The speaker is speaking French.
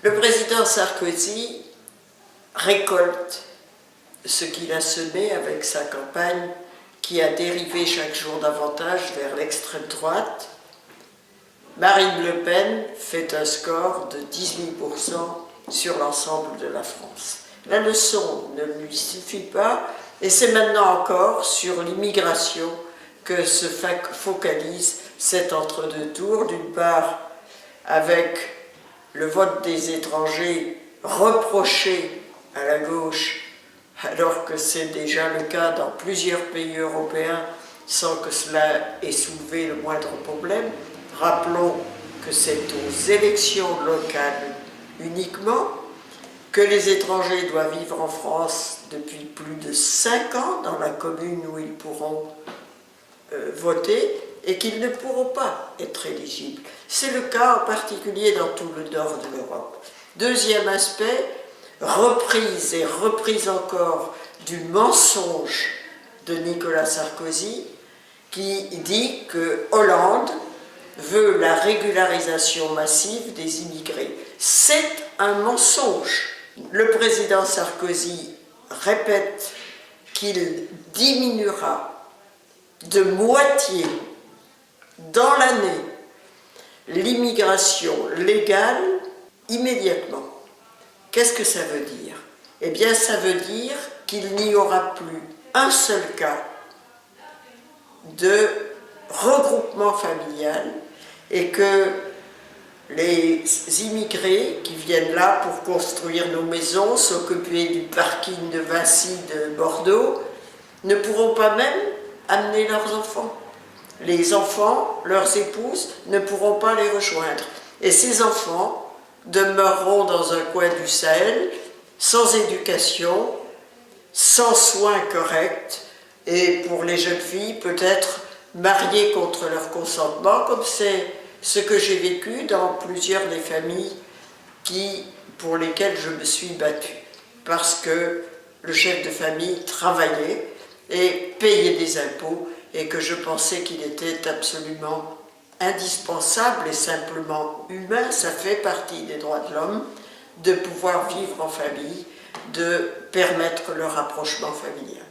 Le président Sarkozy récolte ce qu'il a semé avec sa campagne qui a dérivé chaque jour davantage vers l'extrême droite. Marine Le Pen fait un score de 18% sur l'ensemble de la France. La leçon ne lui suffit pas et c'est maintenant encore sur l'immigration que se focalise cet entre-deux tours, d'une part avec le vote des étrangers reproché à la gauche, alors que c'est déjà le cas dans plusieurs pays européens sans que cela ait soulevé le moindre problème. Rappelons que c'est aux élections locales uniquement que les étrangers doivent vivre en France depuis plus de 5 ans dans la commune où ils pourront voter et qu'ils ne pourront pas être éligibles. C'est le cas en particulier dans tout le nord de l'Europe. Deuxième aspect, reprise et reprise encore du mensonge de Nicolas Sarkozy qui dit que Hollande veut la régularisation massive des immigrés. C'est un mensonge. Le président Sarkozy répète qu'il diminuera de moitié dans l'année l'immigration légale immédiatement. Qu'est-ce que ça veut dire? Eh bien, ça veut dire qu'il n'y aura plus un seul cas de regroupement familial et que les immigrés qui viennent là pour construire nos maisons, s'occuper du parking de Vinci de Bordeaux, ne pourront pas même amener leurs enfants. Les enfants, leurs épouses, ne pourront pas les rejoindre. Et ces enfants demeureront dans un coin du Sahel, sans éducation, sans soins corrects, et pour les jeunes filles, peut-être mariées contre leur consentement, comme c'est ce que j'ai vécu dans plusieurs des familles pour lesquelles je me suis battue. Parce que le chef de famille travaillait et payait des impôts, et que je pensais qu'il était absolument indispensable et simplement humain, ça fait partie des droits de l'homme, de pouvoir vivre en famille, de permettre le rapprochement familial.